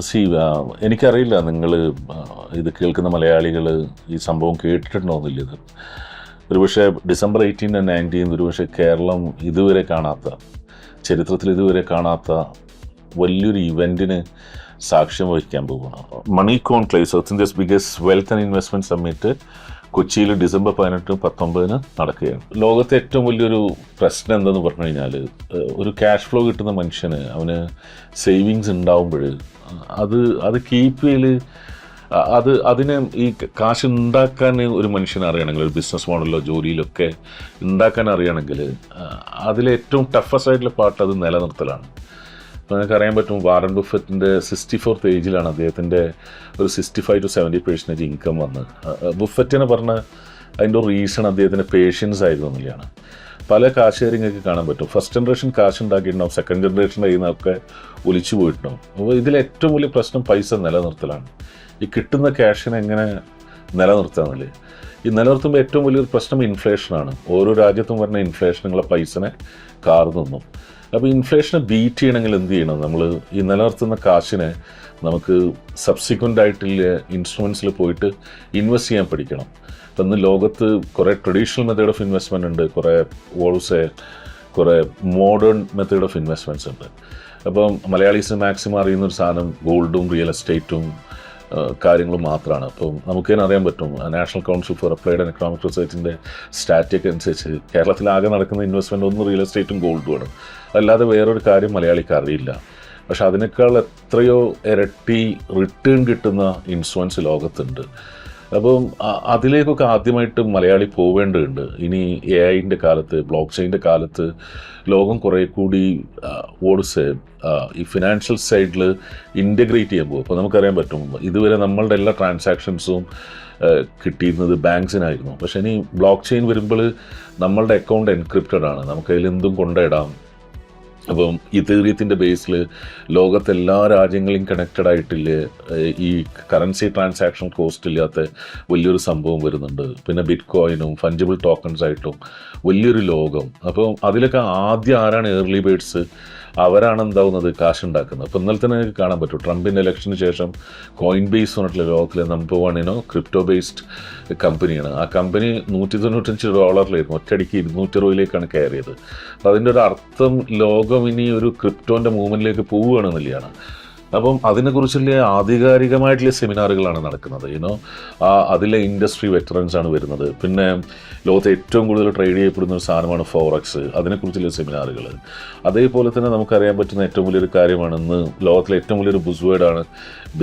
C എനിക്കറിയില്ല നിങ്ങൾ ഇത് കേൾക്കുന്ന മലയാളികൾ ഈ സംഭവം കേട്ടിട്ടുണ്ടോയെന്നില്ല. ഇത് ഒരുപക്ഷെ ഡിസംബർ 18 and 19 ഒരുപക്ഷെ കേരളം ഇതുവരെ കാണാത്ത, ചരിത്രത്തിൽ ഇതുവരെ കാണാത്ത വലിയൊരു ഇവൻറ്റിന് സാക്ഷ്യം വഹിക്കാൻ പോവുകയാണ്. Money conclave, South India's biggest wealth and investment summit കൊച്ചിയിൽ ഡിസംബർ 18-19 നടക്കുകയാണ്. ലോകത്തെ ഏറ്റവും വലിയൊരു പ്രശ്നം എന്തെന്ന് പറഞ്ഞു കഴിഞ്ഞാൽ, ഒരു ക്യാഷ് ഫ്ലോ കിട്ടുന്ന മനുഷ്യന് അവന് സേവിങ്സ് ഉണ്ടാവുമ്പോൾ അത് കീപ്പ് ചെയ്യൽ, അതിന് ഈ കാശ് ഉണ്ടാക്കാൻ ഒരു മനുഷ്യനെ അറിയണമെങ്കിൽ, ഒരു ബിസിനസ് മോഡലിലോ ജോലിയിലൊക്കെ ഉണ്ടാക്കാൻ അറിയണമെങ്കിൽ അതിലേറ്റവും ടഫസ്റ്റ് ആയിട്ടുള്ള പാർട്ട് അത് നിലനിർത്തലാണ്. അപ്പോൾ നിങ്ങൾക്കറിയാൻ പറ്റും, വാറൻ ബുഫറ്റിൻ്റെ 64th ഏജിലാണ് അദ്ദേഹത്തിൻ്റെ ഒരു 65 to 70% ഇൻകം വന്ന്. ബുഫറ്റിനെ പറഞ്ഞ അതിൻ്റെ ഒരു റീസൺ അദ്ദേഹത്തിൻ്റെ പേഷ്യൻസ് ആയിരുന്നു എന്നുള്ളതാണ്. പല കാശുകാരിങ്ങൾക്ക് കാണാൻ പറ്റും, ഫസ്റ്റ് ജനറേഷൻ കാശ് ഉണ്ടാക്കിയിട്ടുണ്ടാവും, സെക്കൻഡ് ജനറേഷൻ്റെ കയ്യിൽ നിന്നൊക്കെ ഒലിച്ചു പോയിട്ടുണ്ടാവും. അപ്പോൾ ഇതിലേറ്റവും വലിയ പ്രശ്നം പൈസ നിലനിർത്തലാണ്. ഈ കിട്ടുന്ന ക്യാഷിനെ എങ്ങനെ നിലനിർത്താമെന്നില്ലേ. ഈ നിലനിർത്തുമ്പോൾ ഏറ്റവും വലിയൊരു പ്രശ്നം ഇൻഫ്ലേഷനാണ്. ഓരോ രാജ്യത്തും വരുന്ന ഇൻഫ്ലേഷൻ നിങ്ങളെ പൈസനെ കാർന്നു നിന്നും. അപ്പോൾ ഇൻഫ്ലേഷനെ ബീറ്റ് ചെയ്യണമെങ്കിൽ എന്ത് ചെയ്യണം? നമ്മൾ ഈ നിലനിർത്തുന്ന കാശിനെ നമുക്ക് സബ്സിക്വൻ്റ് ആയിട്ടുള്ള ഇൻസ്ട്രുമെൻറ്റ്സിൽ പോയിട്ട് ഇൻവെസ്റ്റ് ചെയ്യാൻ പഠിക്കണം. അപ്പം ഇന്ന് ലോകത്ത് കുറേ ട്രഡീഷണൽ മെത്തേഡ് ഓഫ് ഇൻവെസ്റ്റ്മെൻറ്റ് ഉണ്ട്, കുറേ മോഡേൺ മെത്തേഡ് ഓഫ് ഇൻവെസ്റ്റ്മെൻറ്റ്സ് ഉണ്ട്. അപ്പം മലയാളീസിന് മാക്സിമം അറിയുന്നൊരു സാധനം ഗോൾഡും റിയൽ എസ്റ്റേറ്റും കാര്യങ്ങളും മാത്രമാണ്. അപ്പം നമുക്ക് തന്നെ അറിയാൻ പറ്റും, National Council for Applied and Economic റിസർച്ചിൻ്റെ സ്റ്റാറ്റിക് അനുസരിച്ച് കേരളത്തിലാകെ നടക്കുന്ന ഇൻവെസ്റ്റ്മെൻറ്റ് ഒന്ന് റിയൽ എസ്റ്റേറ്റും ഗോൾഡുമാണ്. അല്ലാതെ വേറൊരു കാര്യം മലയാളിക്ക് അറിയില്ല. പക്ഷെ അതിനേക്കാൾ എത്രയോ ഇരട്ടി റിട്ടേൺ കിട്ടുന്ന ഇൻഷുറൻസ് ലോകത്തുണ്ട്. അപ്പം അതിലേക്കൊക്കെ ആദ്യമായിട്ട് മലയാളി പോവേണ്ടതുണ്ട്. ഇനി AI കാലത്ത്, ബ്ലോക്ക് ചെയിൻ്റെ കാലത്ത് ലോകം കുറേ കൂടി ഈ ഫിനാൻഷ്യൽ സൈഡിൽ ഇൻ്റഗ്രേറ്റ് ചെയ്യാൻ പോകും. അപ്പോൾ നമുക്കറിയാൻ പറ്റും, ഇതുവരെ നമ്മളുടെ എല്ലാ ട്രാൻസാക്ഷൻസും കിട്ടിയിരുന്നത് ബാങ്ക്സിനായിരുന്നു. പക്ഷേ ഇനി ബ്ലോക്ക് ചെയിൻ വരുമ്പോൾ നമ്മളുടെ അക്കൗണ്ട് എൻക്രിപ്റ്റഡ് ആണ്, നമുക്കതിൽ എന്തും കൊണ്ടിടാം. അപ്പം ഇതേറിയത്തിൻ്റെ ബേസിൽ ലോകത്തെല്ലാ രാജ്യങ്ങളും കണക്റ്റഡ് ആയിട്ടില്ല, ഈ കറൻസി ട്രാൻസാക്ഷൻ കോസ്റ്റ് ഇല്ലാത്ത വലിയൊരു സംഭവം വരുന്നുണ്ട്. പിന്നെ ബിറ്റ് കോയിനും ഫഞ്ചിബിൾ ടോക്കൺസ് ആയിട്ടും വലിയൊരു ലോകം. അപ്പം അതിലൊക്കെ ആദ്യം ആരാണ് ഏർലി ബേഡ്സ്? അവരാണ് എന്താവുന്നത് കാശുണ്ടാക്കുന്നത്. അപ്പോൾ ഇന്നലെ തന്നെ കാണാൻ പറ്റും, ട്രംപിൻ്റെ ഇലക്ഷന് ശേഷം കോയിൻ ബേസ് പറഞ്ഞിട്ടുള്ള ലോകത്തിലെ നമ്പർ 1 ക്രിപ്റ്റോ ബേസ്ഡ് കമ്പനിയാണ്. ആ കമ്പനി $195 ഒറ്റയടിക്ക് 260 കയറിയത്. അപ്പോൾ അതിൻ്റെ ഒരു അർത്ഥം ലോകം ഇനി ഒരു ക്രിപ്റ്റോൻ്റെ മൂവ്മെൻറ്റിലേക്ക് പോവുകയാണെന്നുള്ളതാണ്. അപ്പം അതിനെക്കുറിച്ചുള്ള ആധികാരികമായിട്ടുള്ള സെമിനാറുകളാണ് നടക്കുന്നത്. അതിലെ ഇൻഡസ്ട്രി വെറ്ററൻസാണ് വരുന്നത്. പിന്നെ ലോകത്തെ ഏറ്റവും കൂടുതൽ ട്രേഡ് ചെയ്യപ്പെടുന്ന ഒരു സാധനമാണ് ഫോറക്സ്, അതിനെക്കുറിച്ചുള്ള സെമിനാറുകൾ. അതേപോലെ തന്നെ നമുക്കറിയാൻ പറ്റുന്ന ഏറ്റവും വലിയൊരു കാര്യമാണ്, ഇന്ന് ലോകത്തിലെ ഏറ്റവും വലിയൊരു ബുസ്വേഡാണ്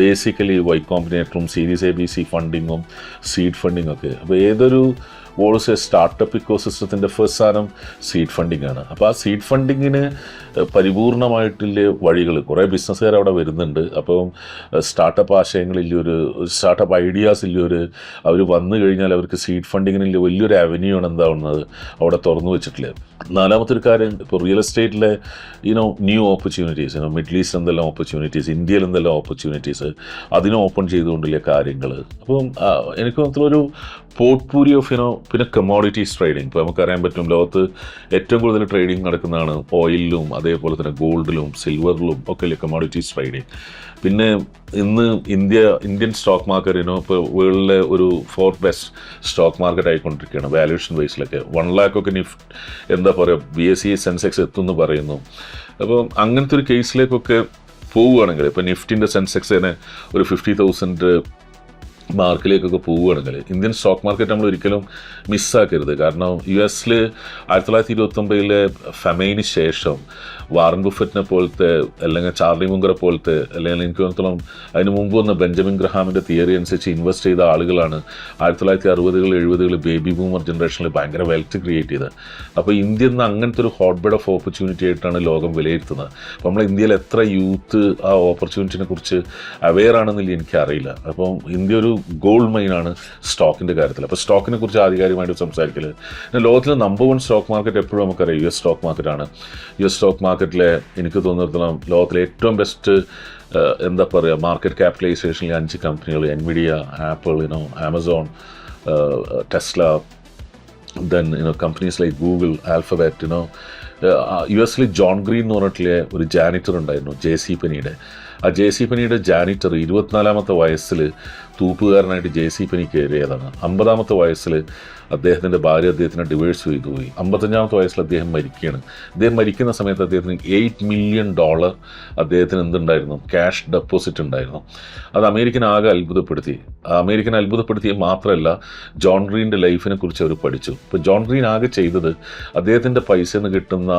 ബേസിക്കലി വൈ കോമ്പിനേറ്ററും സീരീസ് ABC ഫണ്ടിങ്ങും സീഡ് ഫണ്ടിങ്ങും ഒക്കെ. അപ്പോൾ ഏതൊരു സ്റ്റാർട്ടപ്പ് ഇക്കോസിസ്റ്റത്തിൻ്റെ ഫസ്റ്റ് സാധനം സീഡ് ഫണ്ടിങ് ആണ്. അപ്പോൾ ആ സീഡ് ഫണ്ടിങ്ങിന് പരിപൂർണമായിട്ടുള്ള വഴികൾ, കുറേ ബിസിനസ്സുകാർ അവിടെ വരുന്നുണ്ട്. അപ്പം സ്റ്റാർട്ടപ്പ് ആശയങ്ങളില്ലൊരു, സ്റ്റാർട്ടപ്പ് ഐഡിയാസ് ഇല്ലൊരു, അവർ വന്നു കഴിഞ്ഞാൽ അവർക്ക് സീഡ് ഫണ്ടിങ്ങിനുള്ള വലിയൊരു അവന്യൂ ആണ് എന്താവുന്നത് അവിടെ തുറന്നു വെച്ചിട്ടുള്ളത്. നാലാമത്തെ ഒരു കാര്യം, ഇപ്പോൾ റിയൽ എസ്റ്റേറ്റിലെ ന്യൂ ഓപ്പർച്യൂണിറ്റീസ്, മിഡിൽ ഈസ്റ്റ് എന്തെല്ലാം ഓപ്പർച്യൂണിറ്റീസ്, ഇന്ത്യയിൽ എന്തെല്ലാം ഓപ്പർച്യൂണിറ്റീസ്, അതിനെ ഓപ്പൺ ചെയ്തുകൊണ്ടുള്ള കാര്യങ്ങൾ. അപ്പം എനിക്ക് മാത്രമൊരു പോർട്ട്ഫോളിയോ ഓഫ് പിന്നെ കമ്മോഡിറ്റീസ് ട്രേഡിങ്. ഇപ്പോൾ നമുക്കറിയാൻ പറ്റും, ലോകത്ത് ഏറ്റവും കൂടുതൽ ട്രേഡിങ് നടക്കുന്നതാണ് ഓയിലിലും അതേപോലെ തന്നെ ഗോൾഡിലും സിൽവറിലും ഒക്കെ കമ്മോഡിറ്റീസ് ട്രേഡിങ്. പിന്നെ ഇന്ന് ഇന്ത്യൻ സ്റ്റോക്ക് മാർക്കറ്റ് ഇപ്പോൾ വേൾഡിലെ ഒരു 4th ബെസ്റ്റ് സ്റ്റോക്ക് മാർക്കറ്റ് ആയിക്കൊണ്ടിരിക്കുകയാണ് വാല്യൂഷൻ ബേസിലൊക്കെ. 1 lakh ഒക്കെ BSE സെൻസെക്സ് എത്തുമെന്ന് പറയുന്നു. അപ്പോൾ അങ്ങനത്തെ ഒരു കേസിലേക്കൊക്കെ പോവുകയാണെങ്കിൽ, ഇപ്പോൾ നിഫ്റ്റിൻ്റെ സെൻസെക്സ് തന്നെ ഒരു 50,000 മാർക്കിലേക്കൊക്കെ പോവുകയാണെങ്കിൽ ഇന്ത്യൻ സ്റ്റോക്ക് മാർക്കറ്റ് നമ്മൾ ഒരിക്കലും മിസ്സാക്കരുത്. കാരണം US 1929 ഫെമൈന് ശേഷം വാറൻ ബുഫറ്റിനെ പോലത്തെ, അല്ലെങ്കിൽ ചാർലി മുങ്കറെ പോലത്തെ, അല്ലെങ്കിൽ എനിക്ക് തോന്നത്തോളം അതിന് മുമ്പ് വന്ന ബെഞ്ചമിൻ ഗ്രഹാമിൻ്റെ തിയറി അനുസരിച്ച് ഇൻവെസ്റ്റ് ചെയ്ത ആളുകളാണ് 1960-കൾ 70-കൾ ബേബി ബൂമർ ജനറേഷനിൽ ഭയങ്കര വെൽത്ത് ക്രിയേറ്റ് ചെയ്തത്. അപ്പോൾ ഇന്ത്യ എന്ന അങ്ങനത്തെ ഒരു ഹോട്ട് ബെഡ് ഓഫ് ഓപ്പർച്യൂണിറ്റി ആയിട്ടാണ് ലോകം വിലയിരുത്തുന്നത്. അപ്പോൾ നമ്മൾ ഇന്ത്യയിൽ എത്ര യൂത്ത് ആ ഓപ്പർച്യൂണിറ്റിനെ കുറിച്ച് അവെയർ ആണെന്നില്ല എനിക്കറിയില്ല. അപ്പം ഇന്ത്യ ഒരു ഗോൾഡ് മൈനാണ് സ്റ്റോക്കിൻ്റെ കാര്യത്തിൽ. അപ്പോൾ സ്റ്റോക്കിനെ കുറിച്ച് ആധികാരികമായിട്ട് സംസാരിക്കൽ, പിന്നെ ലോകത്തിലെ നമ്പർ 1 സ്റ്റോക്ക് മാർക്കറ്റ് എപ്പോഴും നമുക്കറിയാം US സ്റ്റോക്ക് മാർക്കറ്റാണ്. US സ്റ്റോക്ക് മാർക്കറ്റിലെ എനിക്ക് തോന്നുന്നിടത്തോളം ലോകത്തിലെ ഏറ്റവും ബെസ്റ്റ് മാർക്കറ്റ് ക്യാപിറ്റലൈസേഷനിലെ 5 കമ്പനികൾ, NVIDIA, apple, Amazon, Tesla, then companies like Google, Alphabet. US John green എന്ന് പറഞ്ഞിട്ടുള്ള ഒരു ജാനിറ്റർ ഉണ്ടായിരുന്നു JC Penneyയുടെ. ആ ജെ സി പനിയുടെ ജാനിറ്റർ 24-ാമത്തെ വയസ്സിൽ തൂപ്പുകാരനായിട്ട് ജെ സി പനി കയറിയതാണ്. 50-ാമത്തെ വയസ്സിൽ അദ്ദേഹത്തിൻ്റെ ഭാര്യ അദ്ദേഹത്തിനെ ഡിവേഴ്സ് ചെയ്തു പോയി. 55-ാമത്തെ വയസ്സിൽ അദ്ദേഹം മരിക്കുകയാണ്. അദ്ദേഹം മരിക്കുന്ന സമയത്ത് അദ്ദേഹത്തിന് $8 million അദ്ദേഹത്തിന് എന്തുണ്ടായിരുന്നു, ക്യാഷ് ഡെപ്പോസിറ്റ് ഉണ്ടായിരുന്നു. അത് അമേരിക്കൻ ആകെ അത്ഭുതപ്പെടുത്തി. അമേരിക്കൻ അത്ഭുതപ്പെടുത്തിയ മാത്രമല്ല, ജോൺ ഗ്രീൻ്റെ ലൈഫിനെ കുറിച്ച് അവർ പഠിച്ചു. ഇപ്പോൾ ജോൺ ഗ്രീൻ ആകെ ചെയ്തത് അദ്ദേഹത്തിൻ്റെ പൈസയിൽ നിന്ന് കിട്ടുന്ന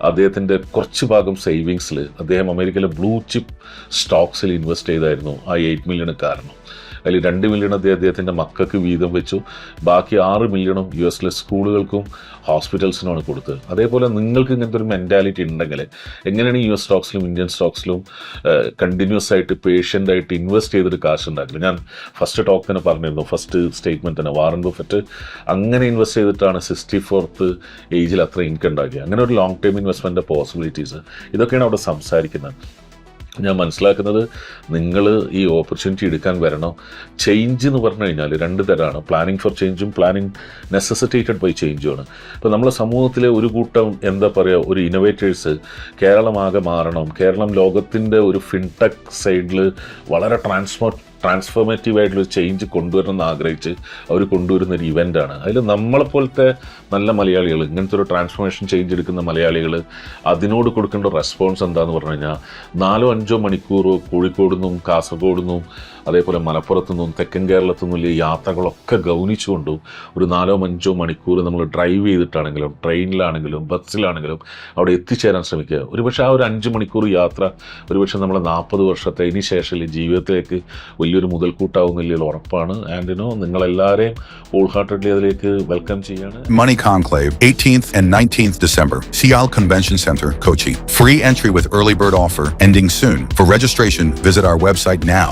അദ്ദേഹത്തിൻ്റെ കുറച്ച് ഭാഗം സേവിങ്സിൽ അദ്ദേഹം അമേരിക്കയിലെ ബ്ലൂ ചിപ്പ് സ്റ്റോക്സിൽ ഇൻവെസ്റ്റ് ചെയ്തായിരുന്നു ആ $8 million കാരണം. അതിൽ $2 million അദ്ദേഹത്തിൻ്റെ മക്കൾക്ക് വീതം വെച്ചു. ബാക്കി $6 million US സ്കൂളുകൾക്കും ഹോസ്പിറ്റൽസിനുമാണ് കൊടുത്തത്. അതേപോലെ നിങ്ങൾക്ക് ഇങ്ങനത്തെ ഒരു മെൻറ്റാലിറ്റി ഉണ്ടെങ്കിൽ എങ്ങനെയാണ് US സ്റ്റോക്സിലും ഇന്ത്യൻ സ്റ്റോക്സിലും കണ്ടിന്യൂസ് ആയിട്ട് പേഷ്യൻ്റായിട്ട് ഇൻവെസ്റ്റ് ചെയ്തിട്ട് കാശ് ഉണ്ടാക്കില്ല. ഞാൻ ഫസ്റ്റ് ടോക്ക് തന്നെ പറഞ്ഞിരുന്നു, ഫസ്റ്റ് സ്റ്റേറ്റ്മെൻറ്റ് തന്നെ, വാറൻ ബഫറ്റ് അങ്ങനെ ഇൻവെസ്റ്റ് ചെയ്തിട്ടാണ് 64th ഏജിൽ അത്ര ഇൻകം ഉണ്ടാക്കിയത്. അങ്ങനെ ഒരു ലോങ് ടേം ഇൻവെസ്റ്റ്മെൻറ്റ് പോസിബിലിറ്റീസ് ഇതൊക്കെയാണ് അവിടെ സംസാരിക്കുന്നത്. ഞാൻ മനസ്സിലാക്കുന്നത്, നിങ്ങൾ ഈ ഓപ്പർച്യൂണിറ്റി എടുക്കാൻ വരണം. ചേഞ്ച് എന്ന് പറഞ്ഞു കഴിഞ്ഞാൽ 2 തരമാണ്, പ്ലാനിങ് ഫോർ ചേഞ്ചും പ്ലാനിങ് നെസസിറ്റേറ്റഡ് ബൈ ചേഞ്ചുമാണ്. ഇപ്പോൾ നമ്മുടെ സമൂഹത്തിലെ ഒരു കൂട്ടം എന്താ പറയുക, ഒരു ഇന്നോവേറ്റേഴ്സ് കേരളമാകെ മാറണം, കേരളം ലോകത്തിൻ്റെ ഒരു ഫിൻടെക് സൈഡിൽ വളരെ ട്രാൻസ്ഫോർമേറ്റീവായിട്ടുള്ളൊരു ചേഞ്ച് കൊണ്ടുവരണമെന്ന് ആഗ്രഹിച്ച് അവർ കൊണ്ടുവരുന്നൊരു ഇവൻ്റാണ്. അതിൽ നമ്മളെപ്പോലത്തെ നല്ല മലയാളികൾ, ഇങ്ങനത്തെ ഒരു ട്രാൻസ്ഫോർമേഷൻ ചേഞ്ച് എടുക്കുന്ന മലയാളികൾ അതിനോട് കൊടുക്കേണ്ട റെസ്പോൺസ് എന്താണെന്ന് പറഞ്ഞു കഴിഞ്ഞാൽ 4-5 മണിക്കൂർ കോഴിക്കോട് നിന്നും കാസർഗോഡ് നിന്നും അതേപോലെ മലപ്പുറത്തു നിന്നും തെക്കൻ കേരളത്തു നിന്നും യാത്രകളൊക്കെ ഗൗനിച്ചുകൊണ്ടും ഒരു 4-5 മണിക്കൂർ നമ്മൾ ഡ്രൈവ് ചെയ്തിട്ടാണെങ്കിലും ട്രെയിനിലാണെങ്കിലും ബസ്സിലാണെങ്കിലും അവിടെ എത്തിച്ചേരാൻ ശ്രമിക്കുക. ഒരുപക്ഷെ ആ ഒരു 5 മണിക്കൂർ യാത്ര ഒരുപക്ഷെ നമ്മളെ 40 വർഷത്തെ ഇനി ശേഷം ജീവിതത്തിലേക്ക് വലിയൊരു മുതൽക്കൂട്ടാവുന്നില്ല ഉറപ്പാണ്. ആൻഡ് നിങ്ങളെല്ലാവരെയും ഹോൾ ഹാർട്ടഡ്ലി അതിലേക്ക് വെൽക്കം ചെയ്യാണ്. Money Conclave, 18th and 19th December, Sial Convention Center, Kochi. Free entry with early bird offer ending soon. For registration, visit our website now.